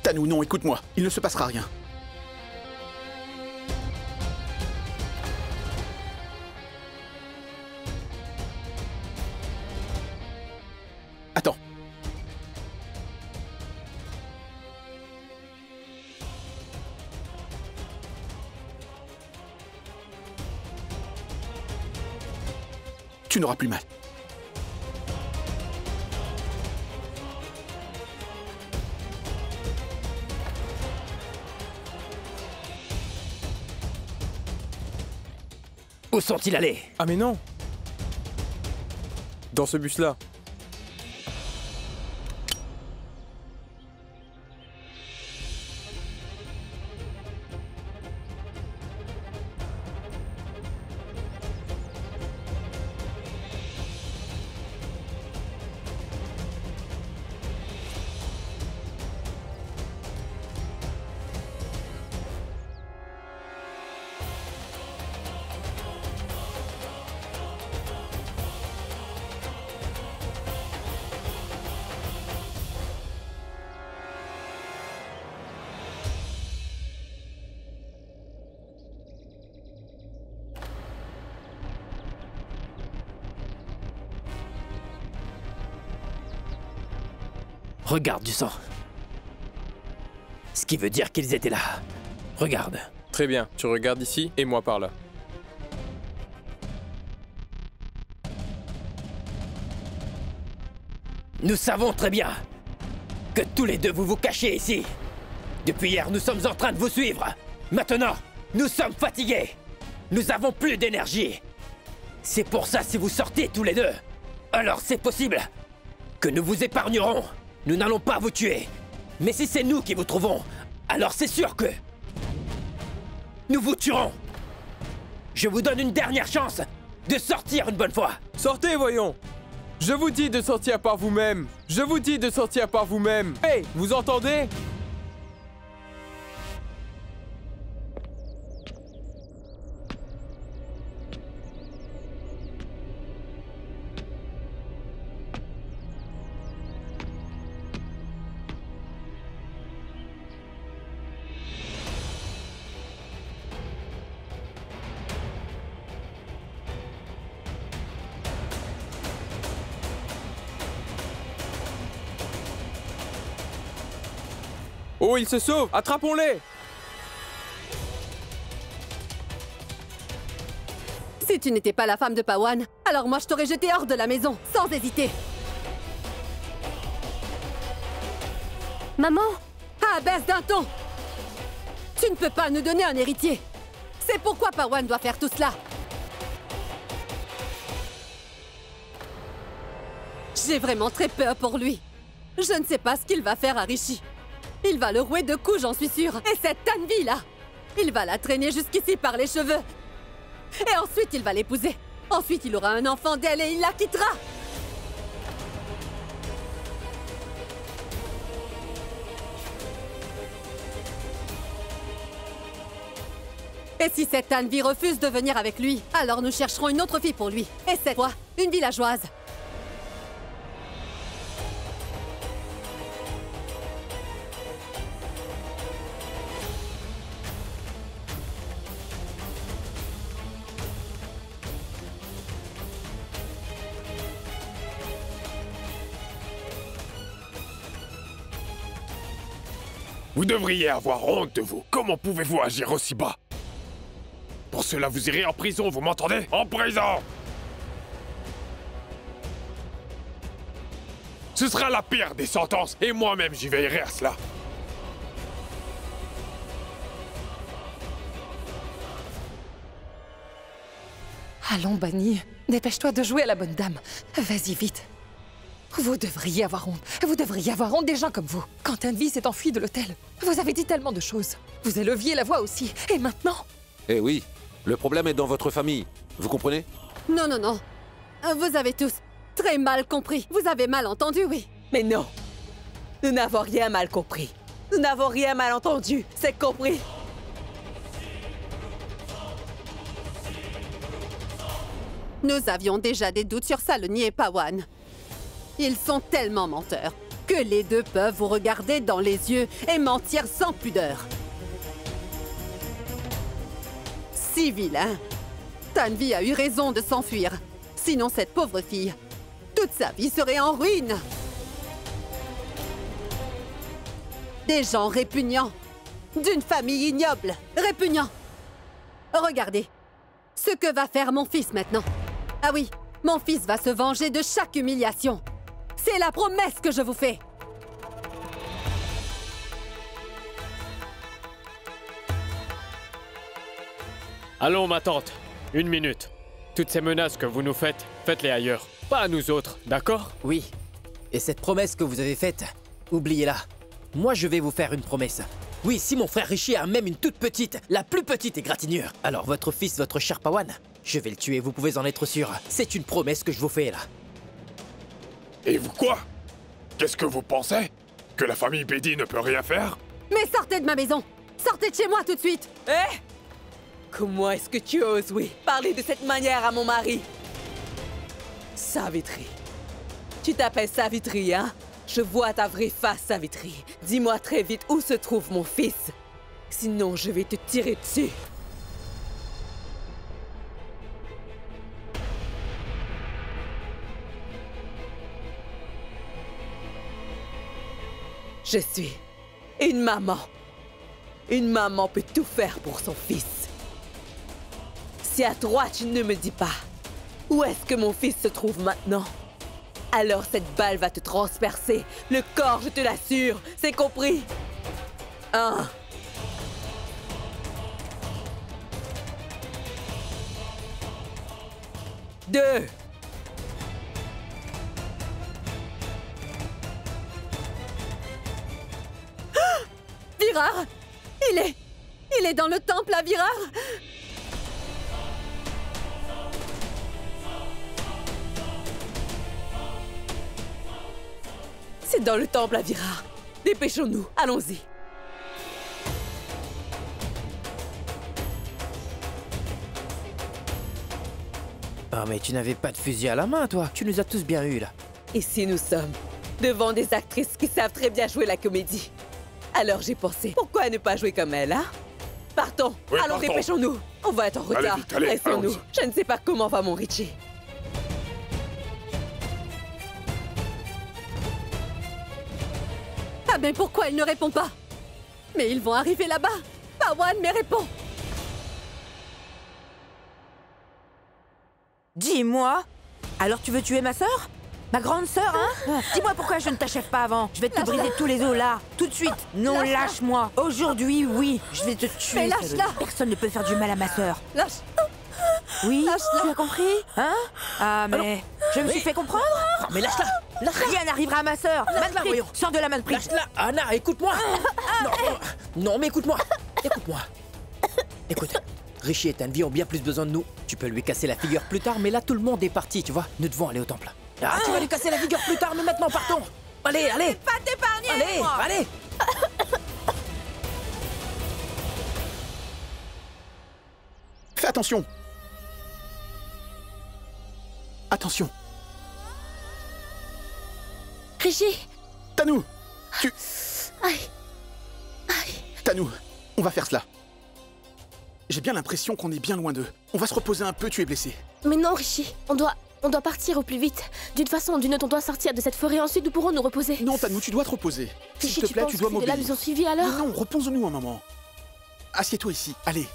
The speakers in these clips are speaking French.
Tanou, non, écoute-moi. Il ne se passera rien. Attends. Tu n'auras plus mal. Où sont-ils allés? Ah mais non! Dans ce bus-là. Regarde du sang. Ce qui veut dire qu'ils étaient là. Regarde. Très bien, tu regardes ici et moi par là. Nous savons très bien que tous les deux vous vous cachez ici. Depuis hier, nous sommes en train de vous suivre. Maintenant, nous sommes fatigués. Nous avons plus d'énergie. C'est pour ça, si vous sortez tous les deux, alors c'est possible que nous vous épargnerons. Nous n'allons pas vous tuer. Mais si c'est nous qui vous trouvons, alors c'est sûr que nous vous tuerons. Je vous donne une dernière chance de sortir une bonne fois. Sortez, voyons! Je vous dis de sortir par vous-même! Je vous dis de sortir par vous-même! Hey, vous entendez? Oh, ils se sauvent! Attrapons-les! Si tu n'étais pas la femme de Pawan, alors moi je t'aurais jeté hors de la maison, sans hésiter. Maman! Ah, baisse d'un ton! Tu ne peux pas nous donner un héritier. C'est pourquoi Pawan doit faire tout cela. J'ai vraiment très peur pour lui. Je ne sais pas ce qu'il va faire à Rishi. Il va le rouer de coups, j'en suis sûre. Et cette Tanvi-là, il va la traîner jusqu'ici par les cheveux. Et ensuite, il va l'épouser. Ensuite, il aura un enfant d'elle et il la quittera. Et si cette Tanvi refuse de venir avec lui, alors nous chercherons une autre fille pour lui. Et cette fois, une villageoise. Vous devriez avoir honte de vous. Comment pouvez-vous agir aussi bas? Pour cela, vous irez en prison, vous m'entendez? En prison! Ce sera la pire des sentences, et moi-même j'y veillerai à cela. Allons, Bani, dépêche-toi de jouer à la bonne dame. Vas-y, vite. Vous devriez avoir honte. Vous devriez avoir honte des gens comme vous. Quand Tanvi s'est enfui de l'hôtel, vous avez dit tellement de choses. Vous éleviez la voix aussi. Et maintenant? Eh oui, le problème est dans votre famille. Vous comprenez? Non, non, non. Vous avez tous très mal compris. Vous avez mal entendu, oui. Mais non. Nous n'avons rien mal compris. Nous n'avons rien mal entendu. C'est compris. Nous avions déjà des doutes sur Saloni et Pawan. Ils sont tellement menteurs. que les deux peuvent vous regarder dans les yeux et mentir sans pudeur. Si vilain. Tanvi a eu raison de s'enfuir. Sinon, cette pauvre fille, toute sa vie serait en ruine. Des gens répugnants. D'une famille ignoble. Répugnants. Regardez. Ce que va faire mon fils maintenant. Ah oui, mon fils va se venger de chaque humiliation. C'est la promesse que je vous fais. Allons, ma tante. 1 minute. Toutes ces menaces que vous nous faites, faites-les ailleurs. Pas à nous autres, d'accord? Oui. Et cette promesse que vous avez faite, oubliez-la. Moi, je vais vous faire une promesse. Oui, si mon frère Rishi a même une toute petite, la plus petite égratignure, alors votre fils, votre cher Pawan, je vais le tuer, vous pouvez en être sûr. C'est une promesse que je vous fais, là. Et vous quoi? Qu'est-ce que vous pensez? Que la famille Bedi ne peut rien faire? Mais sortez de ma maison. Sortez de chez moi tout de suite. Eh? Comment est-ce que tu oses, oui, parler de cette manière à mon mari? Savitri. Tu t'appelles Savitri, hein? Je vois ta vraie face, Savitri. Dis-moi très vite où se trouve mon fils. Sinon, je vais te tirer dessus. Je suis une maman. Une maman peut tout faire pour son fils. Si à toi, tu ne me dis pas où est-ce que mon fils se trouve maintenant, alors cette balle va te transpercer. Le corps, je te l'assure. C'est compris? 1. 2. Virar! Il est dans le temple à Virar! C'est dans le temple à Virar. Dépêchons-nous, allons-y. Ah, mais tu n'avais pas de fusil à la main, toi. Tu nous as tous bien eus, là. Ici nous sommes, devant des actrices qui savent très bien jouer la comédie. Alors j'ai pensé, pourquoi ne pas jouer comme elle, hein? Partons, Oui, allons, partons. dépêchons-nous. On va être en retard. vite, allez, Laissons-nous. allons-y. Je ne sais pas comment va mon Richie. Ah ben pourquoi elle ne répond pas? Mais ils vont arriver là-bas. Pawan, mais réponds. Dis-moi, alors tu veux tuer ma sœur? Ma grande sœur, hein? Dis-moi pourquoi je ne t'achève pas avant. Je vais te briser tous les os là, tout de suite. Non, lâche-moi. Aujourd'hui, oui, je vais te tuer. Mais lâche-la. Personne ne peut faire du mal à ma sœur. Lâche. Oui, Lâche-la. tu as compris? Hein? Ah, mais je me suis fait comprendre? Oh, mais lâche-la. Lâche-la. Rien n'arrivera à ma sœur. Lâche-la, Manfred, voyons. sors de la Manfred. Lâche-la. Anna, écoute-moi. Non, non, mais écoute-moi. Écoute-moi. Écoute, Rishi et Tanvi ont bien plus besoin de nous. Tu peux lui casser la figure plus tard, mais là, tout le monde est parti, tu vois. Nous devons aller au temple. Ah, tu vas lui casser la figure plus tard, mais maintenant, partons. Allez, allez. Pas t'épargner, Allez, moi. allez. Fais attention. Attention. Rishi! Tanou, tu... Aïe! Aïe! Tanou, on va faire cela. J'ai bien l'impression qu'on est bien loin d'eux. On va se reposer un peu, tu es blessé. Mais non, Rishi! On doit partir au plus vite. D'une façon ou d'une autre, on doit sortir de cette forêt. Ensuite, nous pourrons nous reposer. Non, Tanou, tu dois te reposer. S'il Rishi, te tu plaît, penses tu dois que ces deux-là m'obéir. nous ont suivis alors? Mais non, repose-nous un moment. Assieds-toi ici, allez.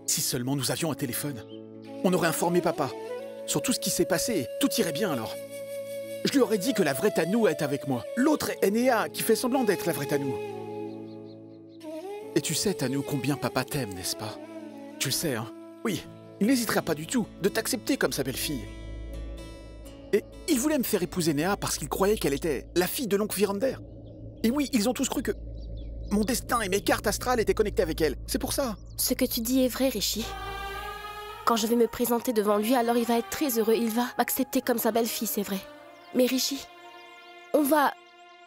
Si seulement nous avions un téléphone, on aurait informé papa sur tout ce qui s'est passé, tout irait bien alors. Je lui aurais dit que la vraie Tanou est avec moi. L'autre est Enea, qui fait semblant d'être la vraie Tanou. Et tu sais, Tanou, combien papa t'aime, n'est-ce pas? Tu le sais, hein? Oui, il n'hésitera pas du tout de t'accepter comme sa belle-fille. Et il voulait me faire épouser Enea parce qu'il croyait qu'elle était la fille de l'oncle Virander. Et oui, ils ont tous cru que mon destin et mes cartes astrales étaient connectés avec elle. C'est pour ça. Ce que tu dis est vrai, Rishi. Quand je vais me présenter devant lui, alors il va être très heureux. Il va m'accepter comme sa belle-fille, c'est vrai. Mais Rishi, on va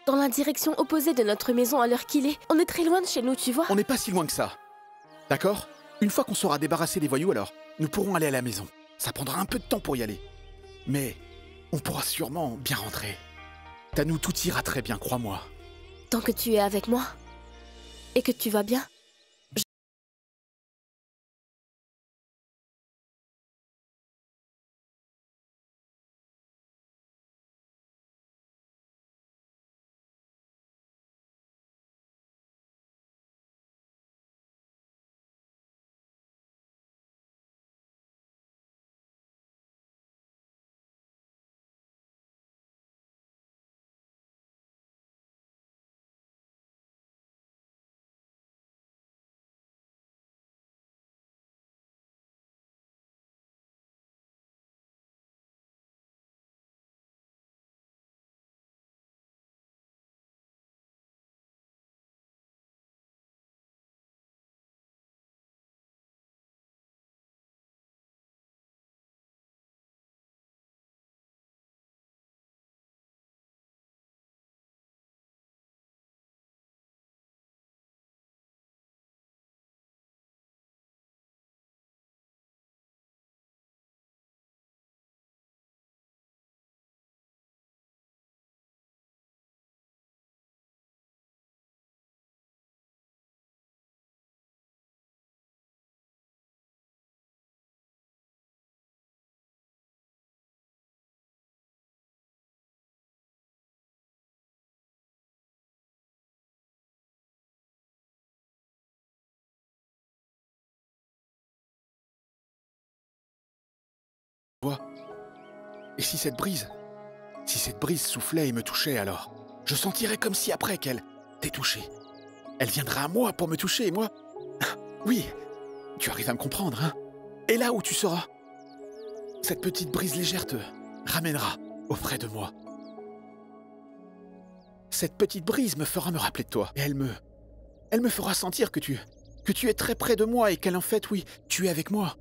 dans la direction opposée de notre maison à l'heure qu'il est. On est très loin de chez nous, tu vois. On n'est pas si loin que ça. D'accord? Une fois qu'on sera débarrassé des voyous, alors, nous pourrons aller à la maison. Ça prendra un peu de temps pour y aller. Mais on pourra sûrement bien rentrer. Tanou, tout ira très bien, crois-moi. Tant que tu es avec moi et que tu vas bien. Et si cette brise soufflait et me touchait alors, je sentirais comme si après qu'elle t'ait touché, elle viendra à moi pour me toucher et moi... Oui, tu arrives à me comprendre, hein? Et là où tu seras, cette petite brise légère te ramènera auprès de moi. Cette petite brise me fera me rappeler de toi et elle me fera sentir que tu es très près de moi et qu'elle en fait, oui, tu es avec moi.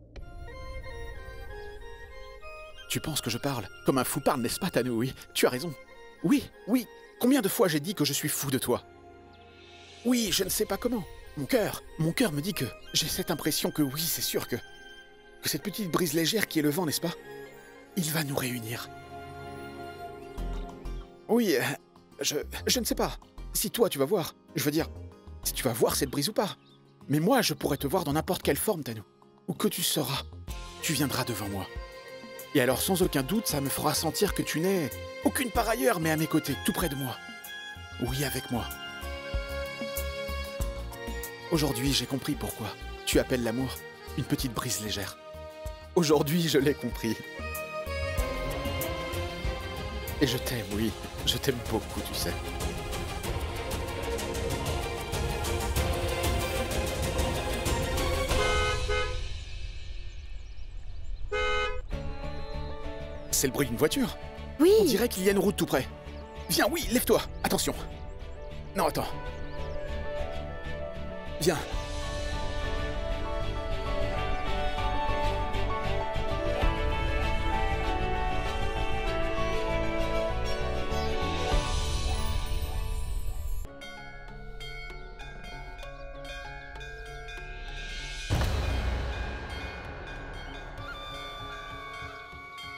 Tu penses que je parle comme un fou parle, n'est-ce pas, Tanou? Oui, tu as raison. Oui, oui, combien de fois j'ai dit que je suis fou de toi? Oui, je ne sais pas comment. Mon cœur me dit que j'ai cette impression que oui, c'est sûr que cette petite brise légère qui est le vent, n'est-ce pas? Il va nous réunir. Oui, je ne sais pas. Si toi, tu vas voir, je veux dire, si tu vas voir cette brise ou pas. Mais moi, je pourrais te voir dans n'importe quelle forme, Tanou. Où que tu seras, tu viendras devant moi. Et alors, sans aucun doute, ça me fera sentir que tu n'es aucune part ailleurs, mais à mes côtés, tout près de moi. Oui, avec moi. Aujourd'hui, j'ai compris pourquoi tu appelles l'amour une petite brise légère. Aujourd'hui, je l'ai compris. Et je t'aime, oui. Je t'aime beaucoup, tu sais. C'est le bruit d'une voiture. Oui. On dirait qu'il y a une route tout près. Viens, oui, lève-toi. Attention. Non, attends. Viens.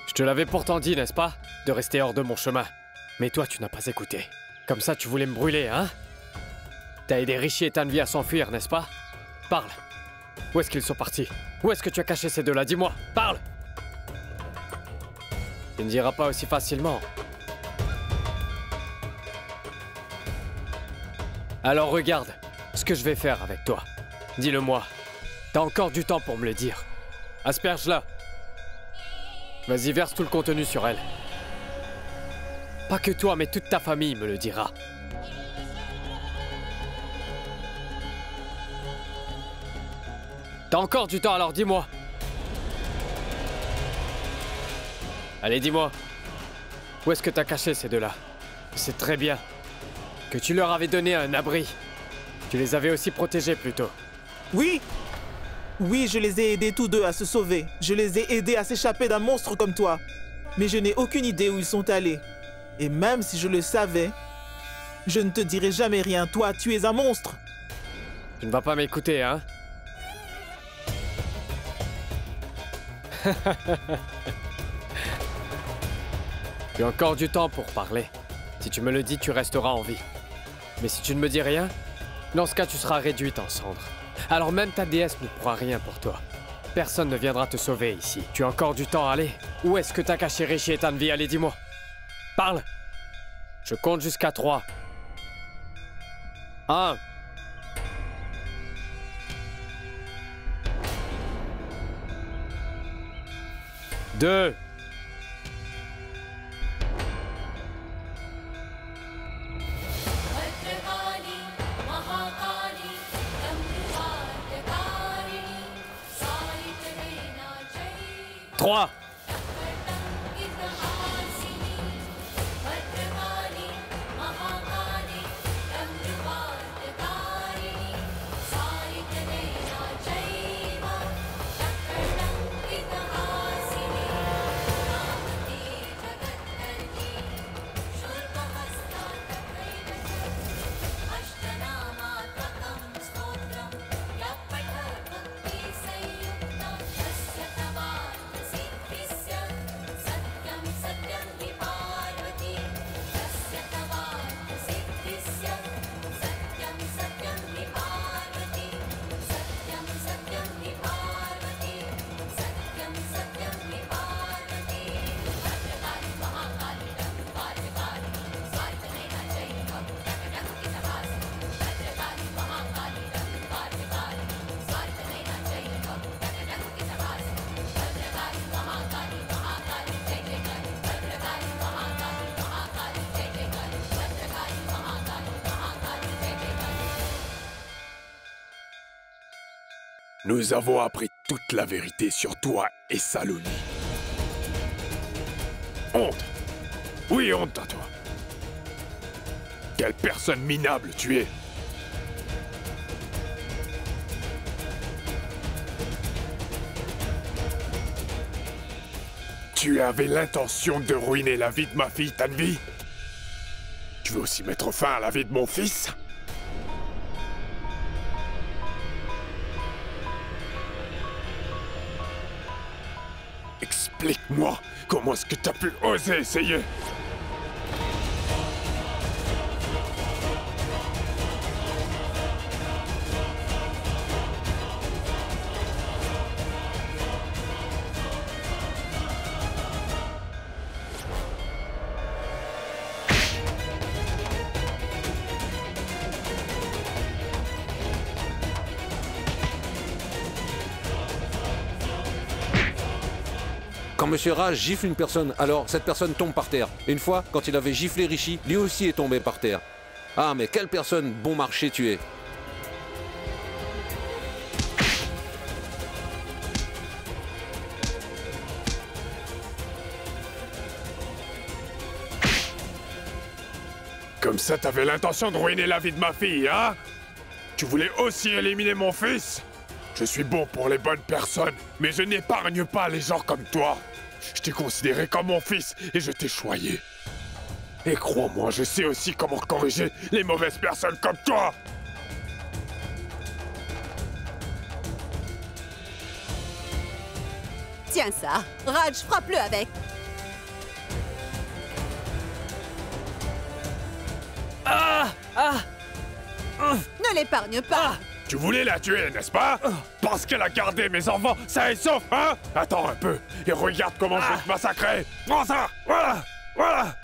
Je te l'avais pourtant dit, n'est-ce pas? De rester hors de mon chemin. Mais toi, tu n'as pas écouté. Comme ça, tu voulais me brûler, hein? T'as aidé Rishi et Tanvi à s'enfuir, n'est-ce pas? Parle. Où est-ce qu'ils sont partis? Où est-ce que tu as caché ces deux-là? Dis-moi, parle! Tu ne diras pas aussi facilement. Alors regarde ce que je vais faire avec toi. Dis-le-moi. T'as encore du temps pour me le dire. Asperge-la. Vas-y, verse tout le contenu sur elle. Pas que toi, mais toute ta famille me le dira. T'as encore du temps, alors dis-moi. Allez, dis-moi. Où est-ce que t'as caché ces deux-là? C'est très bien. Que tu leur avais donné un abri. Tu les avais aussi protégés, plutôt. Oui. Oui, je les ai aidés tous deux à se sauver. Je les ai aidés à s'échapper d'un monstre comme toi. Mais je n'ai aucune idée où ils sont allés. Et même si je le savais, je ne te dirai jamais rien. Toi, tu es un monstre. Tu ne vas pas m'écouter, hein? Tu as encore du temps pour parler. Si tu me le dis, tu resteras en vie. Mais si tu ne me dis rien, dans ce cas, tu seras réduite en cendres. Alors même ta déesse ne pourra rien pour toi. Personne ne viendra te sauver ici. Tu as encore du temps, allez. Où est-ce que t'as caché Rishi et Tanvi? Allez, dis-moi. Parle. Je compte jusqu'à 3. 1. 2. 3. Nous avons appris toute la vérité sur toi et Saloni. Honte! Oui, honte à toi! Quelle personne minable tu es! Tu avais l'intention de ruiner la vie de ma fille Tanvi? Tu veux aussi mettre fin à la vie de mon fils? Explique-moi, comment est-ce que t'as pu oser essayer? Quand Monsieur Raj gifle une personne, alors cette personne tombe par terre. Une fois, quand il avait giflé Rishi, lui aussi est tombé par terre. Ah, mais quelle personne bon marché tu es! Comme ça, t'avais l'intention de ruiner la vie de ma fille, hein? Tu voulais aussi éliminer mon fils? Je suis bon pour les bonnes personnes, mais je n'épargne pas les gens comme toi. Je t'ai considéré comme mon fils et je t'ai choyé. Et crois-moi, je sais aussi comment corriger les mauvaises personnes comme toi. Tiens ça, Raj, frappe-le avec. Ne l'épargne pas. Tu voulais la tuer, n'est-ce pas? Parce qu'elle a gardé mes enfants sains et saufs, hein? Attends un peu et regarde comment je vais te massacrer. Prends ça! Voilà! Voilà!